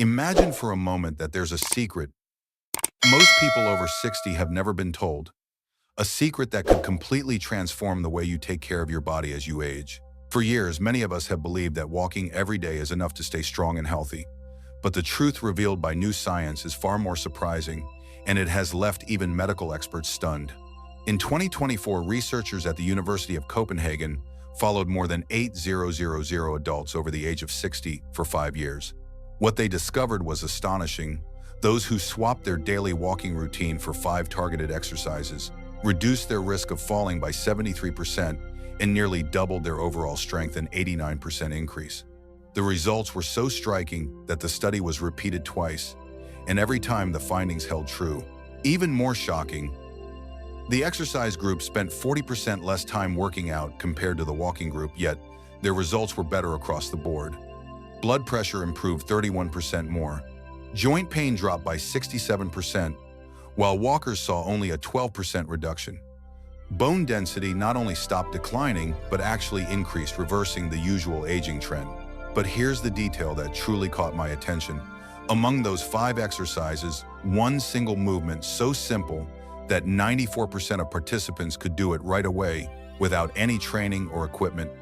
Imagine for a moment that there's a secret most people over 60 have never been told. A secret that could completely transform the way you take care of your body as you age. For years, many of us have believed that walking every day is enough to stay strong and healthy. But the truth revealed by new science is far more surprising, and it has left even medical experts stunned. In 2024, researchers at the University of Copenhagen followed more than 8,000 adults over the age of 60 for 5 years. What they discovered was astonishing. Those who swapped their daily walking routine for 5 targeted exercises reduced their risk of falling by 73% and nearly doubled their overall strength, an 89% increase. The results were so striking that the study was repeated twice, and every time the findings held true. Even more shocking, the exercise group spent 40% less time working out compared to the walking group, yet their results were better across the board. Blood pressure improved 31% more. Joint pain dropped by 67%, while walkers saw only a 12% reduction. Bone density not only stopped declining, but actually increased, reversing the usual aging trend. But here's the detail that truly caught my attention. Among those 5 exercises, one single movement so simple that 94% of participants could do it right away without any training or equipment,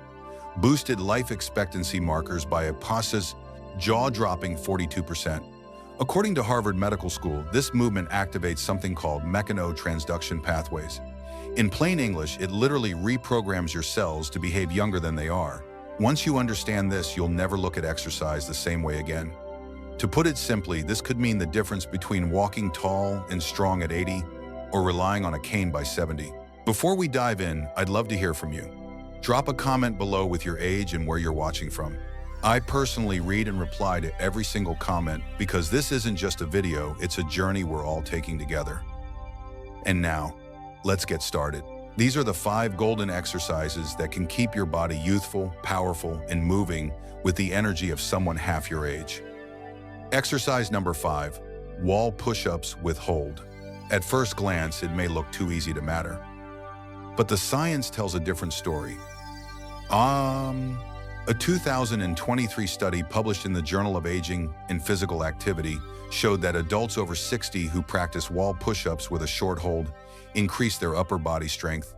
boosted life expectancy markers by a pause's jaw-dropping 42%. According to Harvard Medical School, this movement activates something called mechanotransduction pathways. In plain English, it literally reprograms your cells to behave younger than they are. Once you understand this, you'll never look at exercise the same way again. To put it simply, this could mean the difference between walking tall and strong at 80 or relying on a cane by 70. Before we dive in, I'd love to hear from you. Drop a comment below with your age and where you're watching from. I personally read and reply to every single comment because this isn't just a video, it's a journey we're all taking together. And now, let's get started. These are the 5 golden exercises that can keep your body youthful, powerful, and moving with the energy of someone half your age. Exercise number 5, wall push-ups with hold. At first glance, it may look too easy to matter, but the science tells a different story. A 2023 study published in the Journal of Aging and Physical Activity showed that adults over 60 who practice wall push-ups with a short hold increased their upper body strength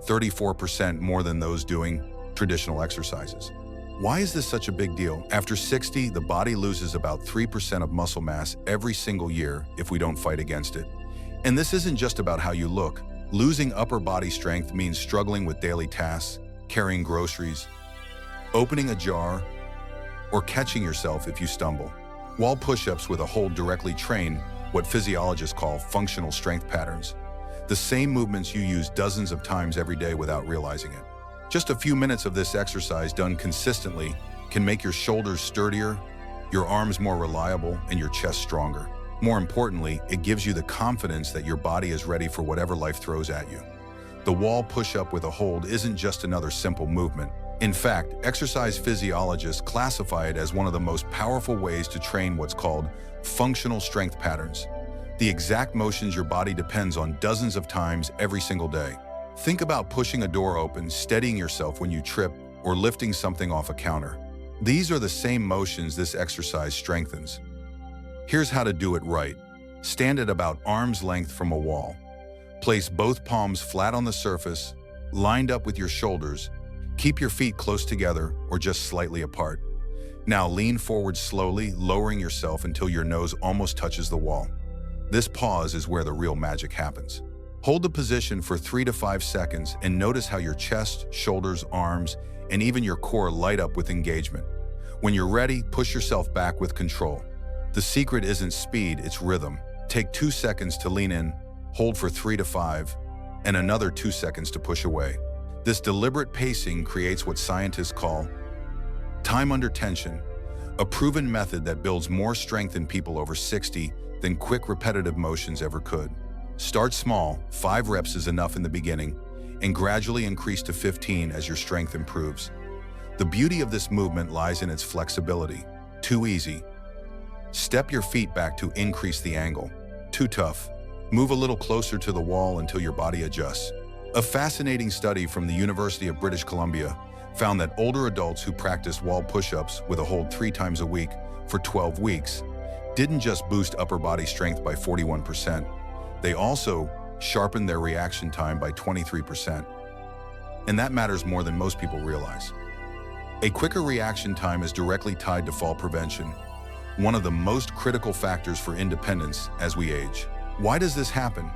34% more than those doing traditional exercises. Why is this such a big deal? After 60, the body loses about 3% of muscle mass every single year if we don't fight against it. And this isn't just about how you look. Losing upper body strength means struggling with daily tasks, carrying groceries, opening a jar, or catching yourself if you stumble. Wall push-ups with a hold directly train what physiologists call functional strength patterns, the same movements you use dozens of times every day without realizing it. Just a few minutes of this exercise done consistently can make your shoulders sturdier, your arms more reliable, and your chest stronger. More importantly, it gives you the confidence that your body is ready for whatever life throws at you. The wall push-up with a hold isn't just another simple movement. In fact, exercise physiologists classify it as one of the most powerful ways to train what's called functional strength patterns, the exact motions your body depends on dozens of times every single day. Think about pushing a door open, steadying yourself when you trip, or lifting something off a counter. These are the same motions this exercise strengthens. Here's how to do it right. Stand at about arm's length from a wall. Place both palms flat on the surface, lined up with your shoulders. Keep your feet close together or just slightly apart. Now lean forward slowly, lowering yourself until your nose almost touches the wall. This pause is where the real magic happens. Hold the position for 3 to 5 seconds and notice how your chest, shoulders, arms, and even your core light up with engagement. When you're ready, push yourself back with control. The secret isn't speed, it's rhythm. Take 2 seconds to lean in, hold for 3 to 5, and another 2 seconds to push away. This deliberate pacing creates what scientists call time under tension, a proven method that builds more strength in people over 60 than quick repetitive motions ever could. Start small, 5 reps is enough in the beginning, and gradually increase to 15 as your strength improves. The beauty of this movement lies in its flexibility. Too easy. Step your feet back to increase the angle. Too tough. Move a little closer to the wall until your body adjusts. A fascinating study from the University of British Columbia found that older adults who practiced wall push-ups with a hold 3 times a week for 12 weeks didn't just boost upper body strength by 41%, they also sharpened their reaction time by 23%. And that matters more than most people realize. A quicker reaction time is directly tied to fall prevention, one of the most critical factors for independence as we age. Why does this happen?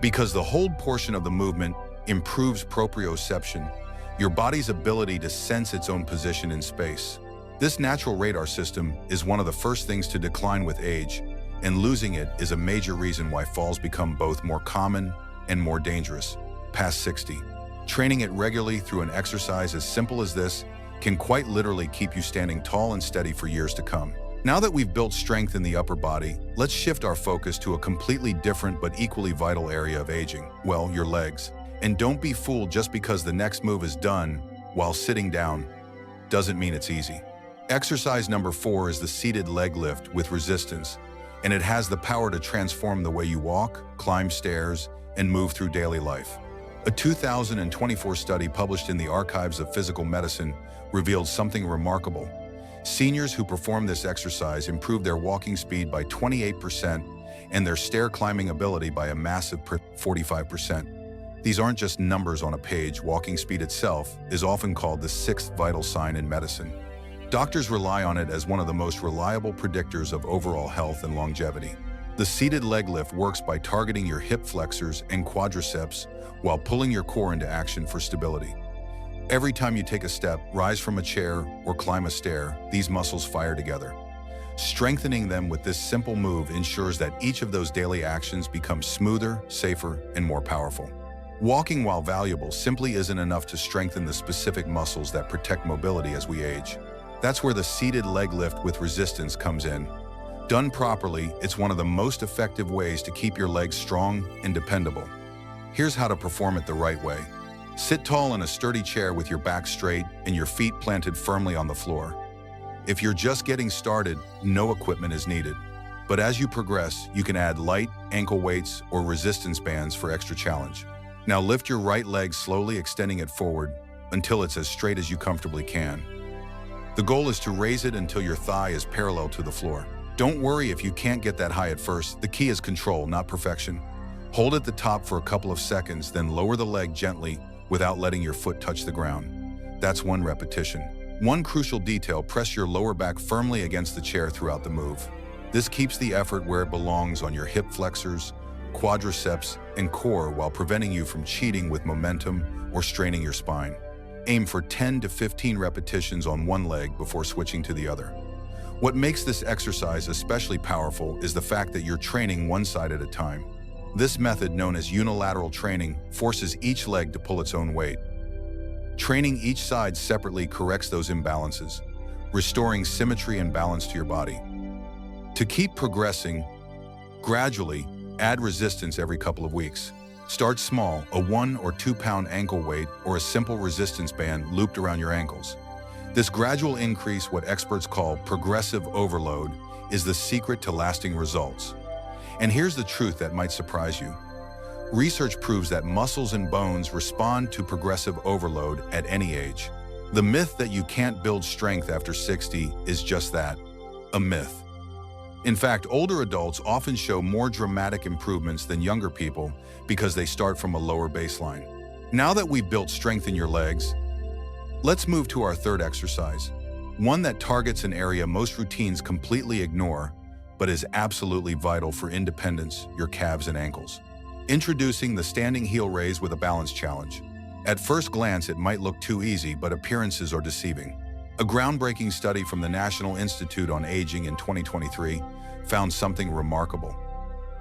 Because the hold portion of the movement improves proprioception, your body's ability to sense its own position in space. This natural radar system is one of the first things to decline with age, and losing it is a major reason why falls become both more common and more dangerous past 60. Training it regularly through an exercise as simple as this can quite literally keep you standing tall and steady for years to come. Now that we've built strength in the upper body, let's shift our focus to a completely different but equally vital area of aging. Well, your legs. And don't be fooled just because the next move is done while sitting down doesn't mean it's easy. Exercise number 4 is the seated leg lift with resistance, and it has the power to transform the way you walk, climb stairs, and move through daily life. A 2024 study published in the Archives of Physical Medicine revealed something remarkable. Seniors who performed this exercise improved their walking speed by 28% and their stair climbing ability by a massive 45%. These aren't just numbers on a page. Walking speed itself is often called the 6th vital sign in medicine. Doctors rely on it as one of the most reliable predictors of overall health and longevity. The seated leg lift works by targeting your hip flexors and quadriceps while pulling your core into action for stability. Every time you take a step, rise from a chair, or climb a stair, these muscles fire together. Strengthening them with this simple move ensures that each of those daily actions becomes smoother, safer, and more powerful. Walking, while valuable, simply isn't enough to strengthen the specific muscles that protect mobility as we age. That's where the seated leg lift with resistance comes in. Done properly, it's one of the most effective ways to keep your legs strong and dependable. Here's how to perform it the right way. Sit tall in a sturdy chair with your back straight and your feet planted firmly on the floor. If you're just getting started, no equipment is needed. But as you progress, you can add light ankle weights or resistance bands for extra challenge. Now lift your right leg slowly, extending it forward until it's as straight as you comfortably can. The goal is to raise it until your thigh is parallel to the floor. Don't worry if you can't get that high at first. The key is control, not perfection. Hold at the top for a couple of seconds, then lower the leg gently without letting your foot touch the ground. That's 1 repetition. One crucial detail: press your lower back firmly against the chair throughout the move. This keeps the effort where it belongs on your hip flexors, quadriceps, and core while preventing you from cheating with momentum or straining your spine. Aim for 10 to 15 repetitions on one leg before switching to the other. What makes this exercise especially powerful is the fact that you're training one side at a time. This method, known as unilateral training, forces each leg to pull its own weight. Training each side separately corrects those imbalances, restoring symmetry and balance to your body. To keep progressing, gradually add resistance every couple of weeks. Start small, a 1 or 2 pound ankle weight or a simple resistance band looped around your ankles. This gradual increase, what experts call progressive overload, is the secret to lasting results. And here's the truth that might surprise you. Research proves that muscles and bones respond to progressive overload at any age. The myth that you can't build strength after 60 is just that, a myth. In fact, older adults often show more dramatic improvements than younger people because they start from a lower baseline. Now that we've built strength in your legs, let's move to our third exercise, one that targets an area most routines completely ignore, but is absolutely vital for independence: your calves and ankles. Introducing the standing heel raise with a balance challenge. At first glance, it might look too easy, but appearances are deceiving. A groundbreaking study from the National Institute on Aging in 2023 found something remarkable.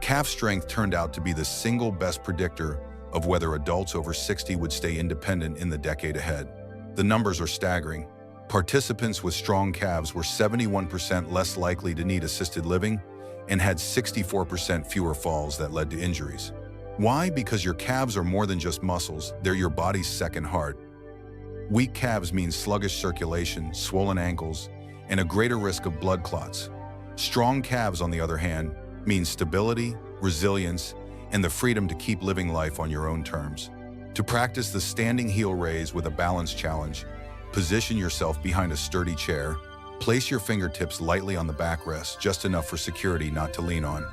Calf strength turned out to be the single best predictor of whether adults over 60 would stay independent in the decade ahead. The numbers are staggering. Participants with strong calves were 71% less likely to need assisted living and had 64% fewer falls that led to injuries. Why? Because your calves are more than just muscles, they're your body's second heart. Weak calves mean sluggish circulation, swollen ankles, and a greater risk of blood clots. Strong calves, on the other hand, mean stability, resilience, and the freedom to keep living life on your own terms. To practice the standing heel raise with a balance challenge, position yourself behind a sturdy chair, Place your fingertips lightly on the backrest, just enough for security not to lean on.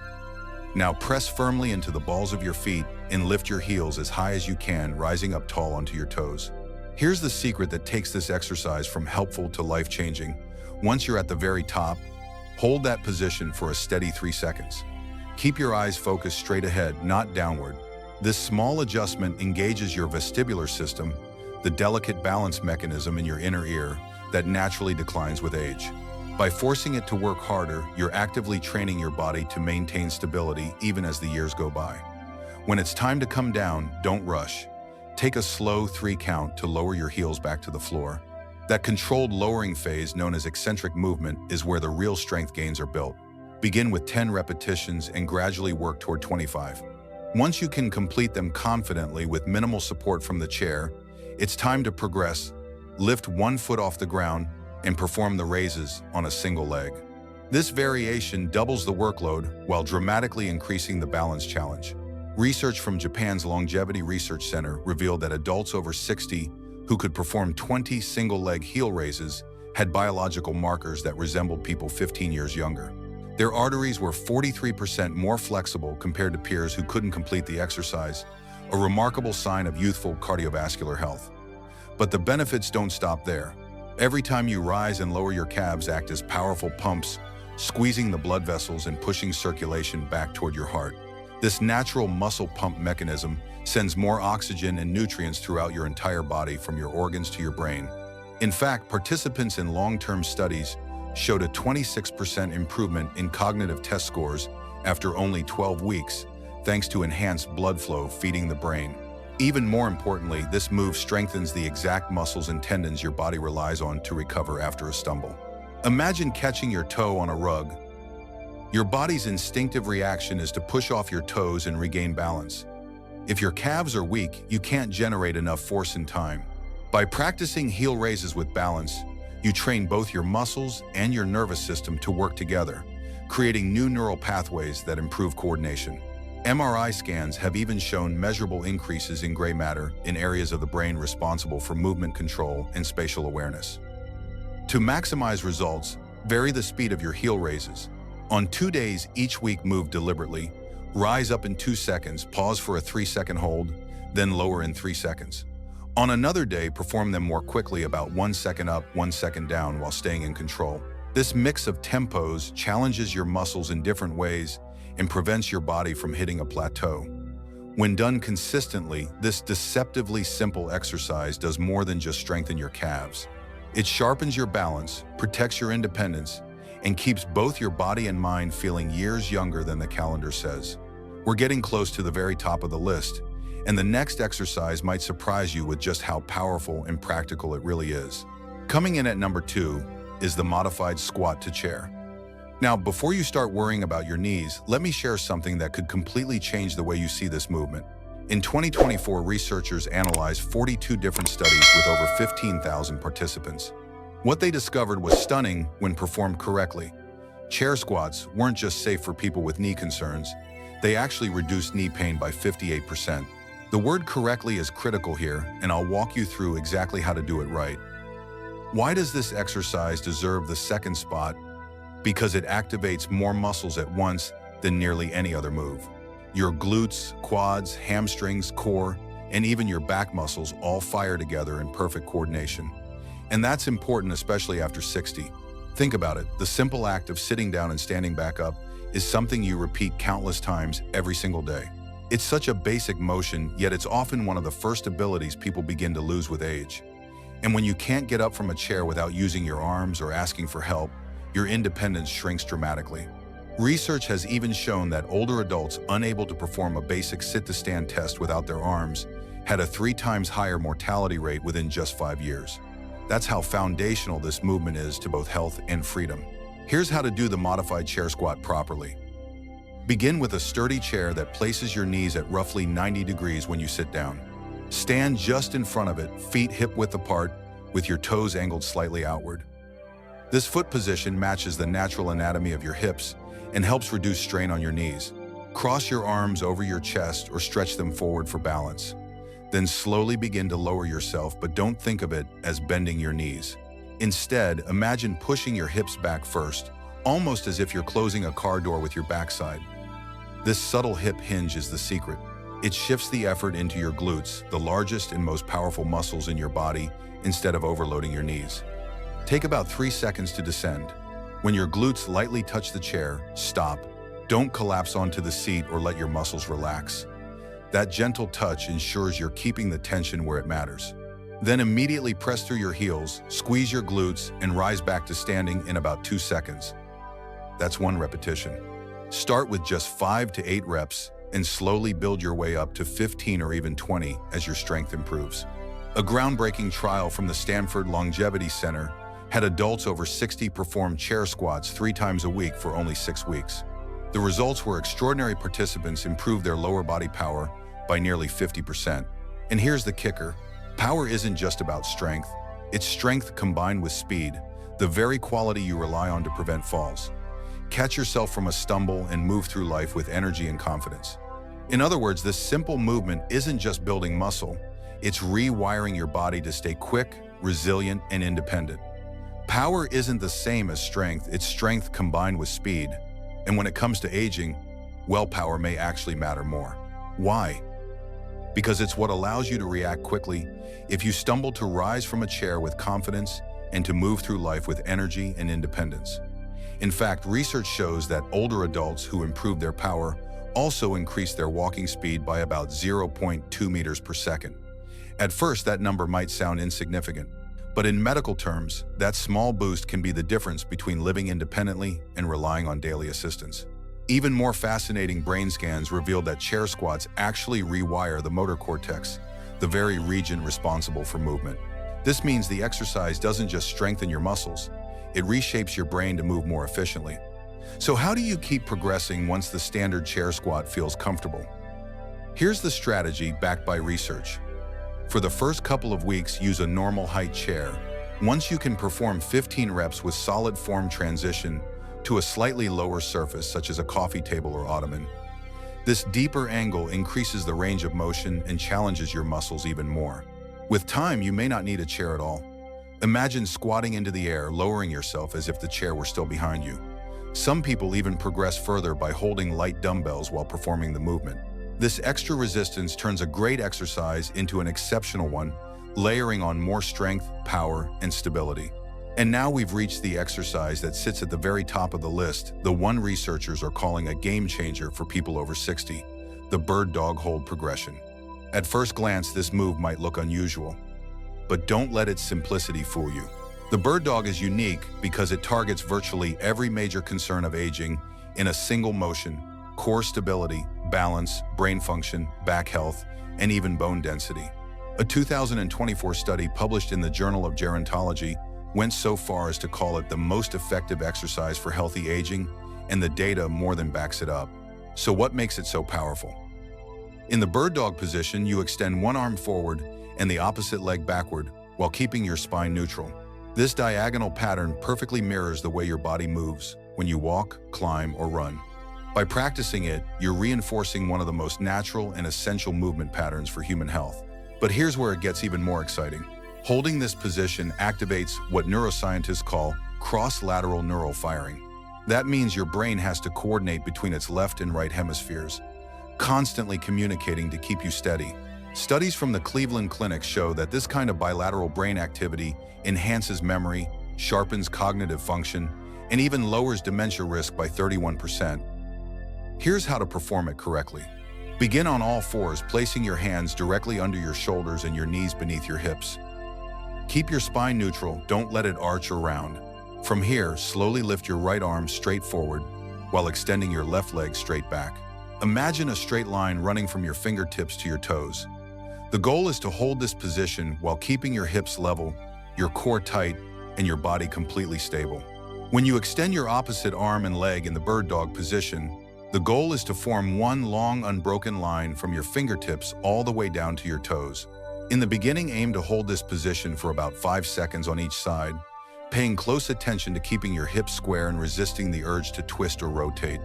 Now press firmly into the balls of your feet and lift your heels as high as you can, rising up tall onto your toes. Here's the secret that takes this exercise from helpful to life-changing. Once you're at the very top, hold that position for a steady 3 seconds. Keep your eyes focused straight ahead, not downward. This small adjustment engages your vestibular system, the delicate balance mechanism in your inner ear that naturally declines with age. By forcing it to work harder, you're actively training your body to maintain stability even as the years go by. When it's time to come down, don't rush. Take a slow 3 count to lower your heels back to the floor. That controlled lowering phase, known as eccentric movement, is where the real strength gains are built. Begin with 10 repetitions and gradually work toward 25. Once you can complete them confidently with minimal support from the chair, it's time to progress. Lift 1 foot off the ground and perform the raises on a single leg. This variation doubles the workload while dramatically increasing the balance challenge. Research from Japan's Longevity Research Center revealed that adults over 60 who could perform 20 single-leg heel raises had biological markers that resembled people 15 years younger. Their arteries were 43% more flexible compared to peers who couldn't complete the exercise, a remarkable sign of youthful cardiovascular health. But the benefits don't stop there. Every time you rise and lower your calves act as powerful pumps, squeezing the blood vessels and pushing circulation back toward your heart. This natural muscle pump mechanism sends more oxygen and nutrients throughout your entire body, from your organs to your brain. In fact, participants in long-term studies showed a 26% improvement in cognitive test scores after only 12 weeks, thanks to enhanced blood flow feeding the brain. Even more importantly, this move strengthens the exact muscles and tendons your body relies on to recover after a stumble. Imagine catching your toe on a rug. Your body's instinctive reaction is to push off your toes and regain balance. If your calves are weak, you can't generate enough force in time. By practicing heel raises with balance, you train both your muscles and your nervous system to work together, creating new neural pathways that improve coordination. MRI scans have even shown measurable increases in gray matter in areas of the brain responsible for movement control and spatial awareness. To maximize results, vary the speed of your heel raises. On 2 days each week, move deliberately. Rise up in 2 seconds, pause for a 3-second hold, then lower in 3 seconds. On another day, perform them more quickly, about 1 second up, 1 second down, while staying in control. This mix of tempos challenges your muscles in different ways and prevents your body from hitting a plateau. When done consistently, this deceptively simple exercise does more than just strengthen your calves. It sharpens your balance, protects your independence, and keeps both your body and mind feeling years younger than the calendar says. We're getting close to the very top of the list, and the next exercise might surprise you with just how powerful and practical it really is. Coming in at number 2 is the modified squat to chair. Now, before you start worrying about your knees, let me share something that could completely change the way you see this movement. In 2024, researchers analyzed 42 different studies with over 15,000 participants. What they discovered was stunning when performed correctly. Chair squats weren't just safe for people with knee concerns, they actually reduced knee pain by 58%. The word correctly is critical here, and I'll walk you through exactly how to do it right. Why does this exercise deserve the second spot? Because it activates more muscles at once than nearly any other move. Your glutes, quads, hamstrings, core, and even your back muscles all fire together in perfect coordination. And that's important, especially after 60. Think about it, the simple act of sitting down and standing back up is something you repeat countless times every single day. It's such a basic motion, yet it's often one of the first abilities people begin to lose with age. And when you can't get up from a chair without using your arms or asking for help, your independence shrinks dramatically. Research has even shown that older adults unable to perform a basic sit-to-stand test without their arms had a 3 times higher mortality rate within just 5 years. That's how foundational this movement is to both health and freedom. Here's how to do the modified chair squat properly. Begin with a sturdy chair that places your knees at roughly 90 degrees when you sit down. Stand just in front of it, feet hip-width apart, with your toes angled slightly outward. This foot position matches the natural anatomy of your hips and helps reduce strain on your knees. Cross your arms over your chest or stretch them forward for balance. Then slowly begin to lower yourself, but don't think of it as bending your knees. Instead, imagine pushing your hips back first, almost as if you're closing a car door with your backside. This subtle hip hinge is the secret. It shifts the effort into your glutes, the largest and most powerful muscles in your body, instead of overloading your knees. Take about 3 seconds to descend. When your glutes lightly touch the chair, stop. Don't collapse onto the seat or let your muscles relax. That gentle touch ensures you're keeping the tension where it matters. Then immediately press through your heels, squeeze your glutes, and rise back to standing in about 2 seconds. That's 1 repetition. Start with just 5 to 8 reps and slowly build your way up to 15 or even 20 as your strength improves. A groundbreaking trial from the Stanford Longevity Center had adults over 60 perform chair squats 3 times a week for only 6 weeks. The results were extraordinary. Participants improved their lower body power by nearly 50%. And here's the kicker. Power isn't just about strength. It's strength combined with speed, the very quality you rely on to prevent falls. Catch yourself from a stumble and move through life with energy and confidence. In other words, this simple movement isn't just building muscle, it's rewiring your body to stay quick, resilient, and independent. Power isn't the same as strength, it's strength combined with speed. And when it comes to aging, willpower may actually matter more. Why? Because it's what allows you to react quickly if you stumble, to rise from a chair with confidence and to move through life with energy and independence. In fact, research shows that older adults who improve their power also increase their walking speed by about 0.2 meters per second. At first, that number might sound insignificant, but in medical terms, that small boost can be the difference between living independently and relying on daily assistance. Even more fascinating, brain scans revealed that chair squats actually rewire the motor cortex, the very region responsible for movement. This means the exercise doesn't just strengthen your muscles, it reshapes your brain to move more efficiently. So how do you keep progressing once the standard chair squat feels comfortable? Here's the strategy backed by research. For the first couple of weeks, use a normal height chair. Once you can perform 15 reps with solid form, transition to a slightly lower surface such as a coffee table or ottoman. This deeper angle increases the range of motion and challenges your muscles even more. With time, you may not need a chair at all. Imagine squatting into the air, lowering yourself as if the chair were still behind you. Some people even progress further by holding light dumbbells while performing the movement. This extra resistance turns a great exercise into an exceptional one, layering on more strength, power, and stability. And now we've reached the exercise that sits at the very top of the list, the one researchers are calling a game changer for people over 60, the bird dog hold progression. At first glance, this move might look unusual, but don't let its simplicity fool you. The bird dog is unique because it targets virtually every major concern of aging in a single motion: core stability, balance, brain function, back health, and even bone density. A 2024 study published in the Journal of Gerontology went so far as to call it the most effective exercise for healthy aging, and the data more than backs it up. So what makes it so powerful? In the bird dog position, you extend one arm forward and the opposite leg backward while keeping your spine neutral. This diagonal pattern perfectly mirrors the way your body moves when you walk, climb, or run. By practicing it, you're reinforcing one of the most natural and essential movement patterns for human health. But here's where it gets even more exciting. Holding this position activates what neuroscientists call cross-lateral neural firing. That means your brain has to coordinate between its left and right hemispheres, constantly communicating to keep you steady. Studies from the Cleveland Clinic show that this kind of bilateral brain activity enhances memory, sharpens cognitive function, and even lowers dementia risk by 31%. Here's how to perform it correctly. Begin on all fours, placing your hands directly under your shoulders and your knees beneath your hips. Keep your spine neutral, don't let it arch or round. From here, slowly lift your right arm straight forward while extending your left leg straight back. Imagine a straight line running from your fingertips to your toes. The goal is to hold this position while keeping your hips level, your core tight, and your body completely stable. When you extend your opposite arm and leg in the bird dog position, the goal is to form one long, unbroken line from your fingertips all the way down to your toes. In the beginning, aim to hold this position for about 5 seconds on each side, paying close attention to keeping your hips square and resisting the urge to twist or rotate.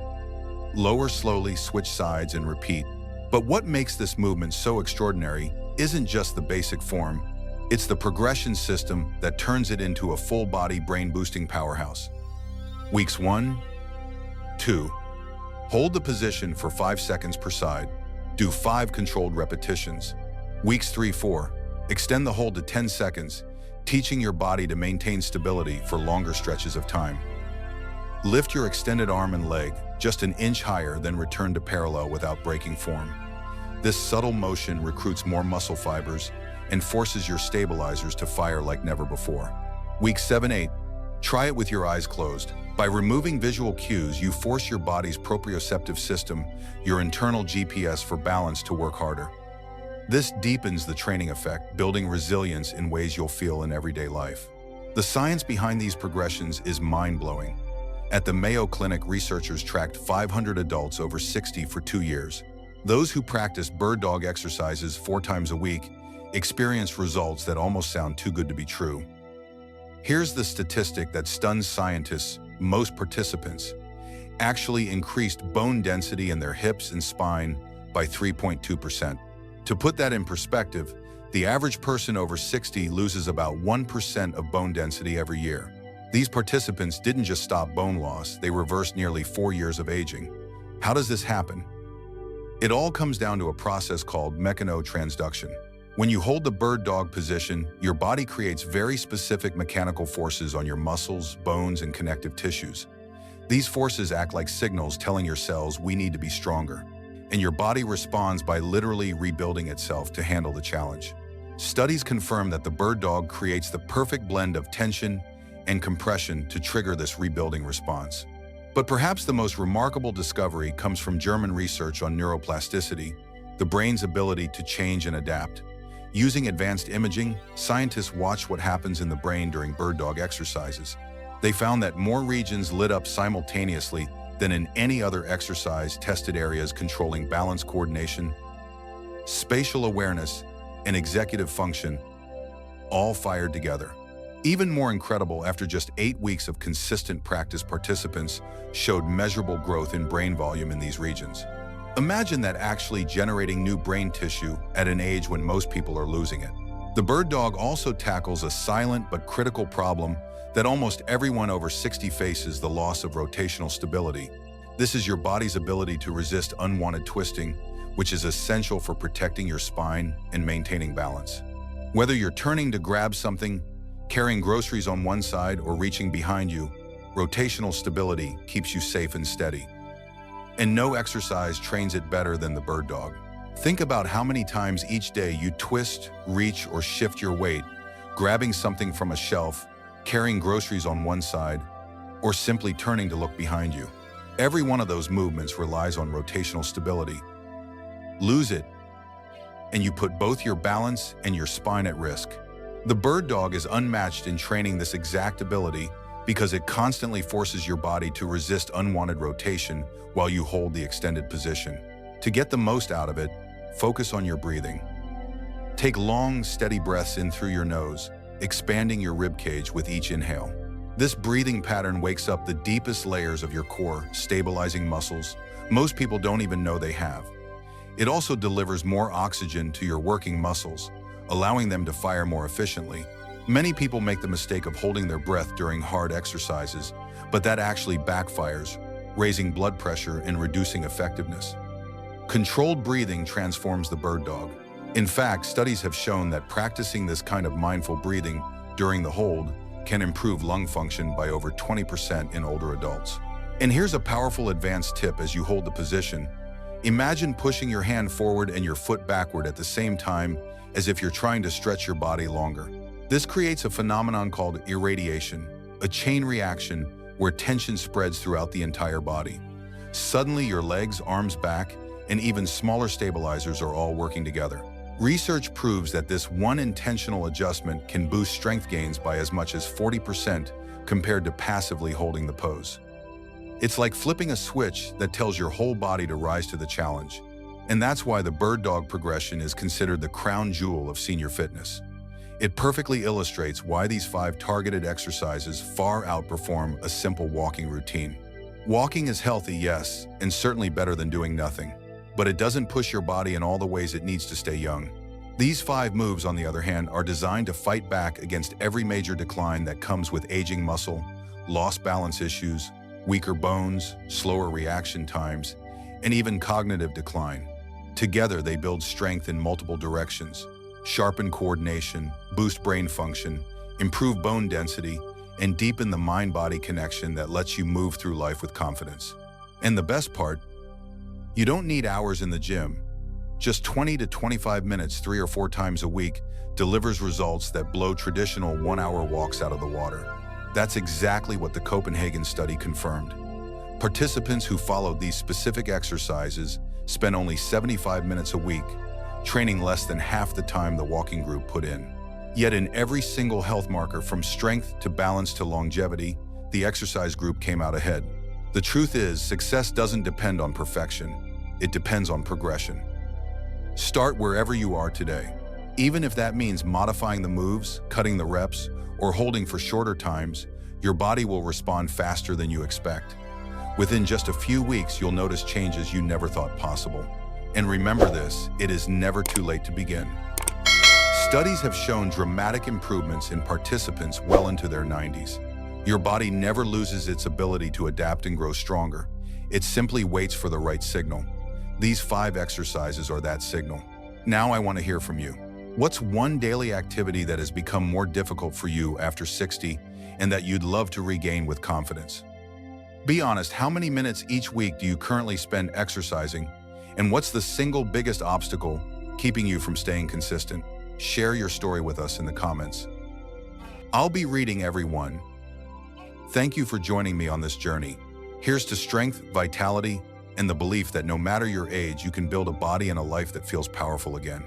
Lower slowly, switch sides, and repeat. But what makes this movement so extraordinary isn't just the basic form. It's the progression system that turns it into a full-body brain-boosting powerhouse. Weeks 1, 2. Hold the position for 5 seconds per side. Do 5 controlled repetitions. Weeks 3, 4. Extend the hold to 10 seconds, teaching your body to maintain stability for longer stretches of time. Lift your extended arm and leg just an inch higher, then return to parallel without breaking form. This subtle motion recruits more muscle fibers and forces your stabilizers to fire like never before. Week 7, 8. Try it with your eyes closed. By removing visual cues, you force your body's proprioceptive system, your internal GPS for balance, to work harder. This deepens the training effect, building resilience in ways you'll feel in everyday life. The science behind these progressions is mind-blowing. At the Mayo Clinic, researchers tracked 500 adults over 60 for 2 years. Those who practiced bird dog exercises 4 times a week experienced results that almost sound too good to be true. Here's the statistic that stuns scientists. Most participants actually increased bone density in their hips and spine by 3.2%. To put that in perspective, the average person over 60 loses about 1% of bone density every year. These participants didn't just stop bone loss, they reversed nearly 4 years of aging. How does this happen? It all comes down to a process called mechanotransduction. When you hold the bird dog position, your body creates very specific mechanical forces on your muscles, bones, and connective tissues. These forces act like signals telling your cells we need to be stronger, and your body responds by literally rebuilding itself to handle the challenge. Studies confirm that the bird dog creates the perfect blend of tension and compression to trigger this rebuilding response. But perhaps the most remarkable discovery comes from German research on neuroplasticity, the brain's ability to change and adapt. Using advanced imaging, scientists watched what happens in the brain during bird dog exercises. They found that more regions lit up simultaneously than in any other exercise. Tested areas controlling balance, coordination, spatial awareness, and executive function all fired together. Even more incredible, after just 8 weeks of consistent practice, participants showed measurable growth in brain volume in these regions. Imagine that, actually generating new brain tissue at an age when most people are losing it. The bird dog also tackles a silent but critical problem that almost everyone over 60 faces: the loss of rotational stability. This is your body's ability to resist unwanted twisting, which is essential for protecting your spine and maintaining balance. Whether you're turning to grab something, carrying groceries on one side, or reaching behind you, rotational stability keeps you safe and steady. And no exercise trains it better than the bird dog. Think about how many times each day you twist, reach, or shift your weight, grabbing something from a shelf, carrying groceries on one side, or simply turning to look behind you. Every one of those movements relies on rotational stability. Lose it, and you put both your balance and your spine at risk. The bird dog is unmatched in training this exact ability because it constantly forces your body to resist unwanted rotation while you hold the extended position. To get the most out of it, focus on your breathing. Take long, steady breaths in through your nose, expanding your ribcage with each inhale. This breathing pattern wakes up the deepest layers of your core, stabilizing muscles most people don't even know they have. It also delivers more oxygen to your working muscles, allowing them to fire more efficiently. Many people make the mistake of holding their breath during hard exercises, but that actually backfires, raising blood pressure and reducing effectiveness. Controlled breathing transforms the bird dog. In fact, studies have shown that practicing this kind of mindful breathing during the hold can improve lung function by over 20% in older adults. And here's a powerful advanced tip: as you hold the position, imagine pushing your hand forward and your foot backward at the same time, as if you're trying to stretch your body longer. This creates a phenomenon called irradiation, a chain reaction where tension spreads throughout the entire body. Suddenly, your legs, arms, back, and even smaller stabilizers are all working together. Research proves that this one intentional adjustment can boost strength gains by as much as 40% compared to passively holding the pose. It's like flipping a switch that tells your whole body to rise to the challenge. And that's why the bird dog progression is considered the crown jewel of senior fitness. It perfectly illustrates why these 5 targeted exercises far outperform a simple walking routine. Walking is healthy, yes, and certainly better than doing nothing, but it doesn't push your body in all the ways it needs to stay young. These 5 moves, on the other hand, are designed to fight back against every major decline that comes with aging muscle, lost balance issues, weaker bones, slower reaction times, and even cognitive decline. Together, they build strength in multiple directions, sharpen coordination, boost brain function, improve bone density, and deepen the mind-body connection that lets you move through life with confidence. And the best part, you don't need hours in the gym. Just 20 to 25 minutes 3 or 4 times a week delivers results that blow traditional 1-hour walks out of the water. That's exactly what the Copenhagen study confirmed. Participants who followed these specific exercises spent only 75 minutes a week, training less than half the time the walking group put in. Yet in every single health marker, from strength to balance to longevity, the exercise group came out ahead. The truth is, success doesn't depend on perfection. It depends on progression. Start wherever you are today. Even if that means modifying the moves, cutting the reps, or holding for shorter times, your body will respond faster than you expect. Within just a few weeks, you'll notice changes you never thought possible. And remember this, it is never too late to begin. Studies have shown dramatic improvements in participants well into their 90s. Your body never loses its ability to adapt and grow stronger. It simply waits for the right signal. These 5 exercises are that signal. Now I want to hear from you. What's one daily activity that has become more difficult for you after 60 and that you'd love to regain with confidence? Be honest, how many minutes each week do you currently spend exercising? And what's the single biggest obstacle keeping you from staying consistent? Share your story with us in the comments. I'll be reading everyone. Thank you for joining me on this journey. Here's to strength, vitality, and the belief that no matter your age, you can build a body and a life that feels powerful again.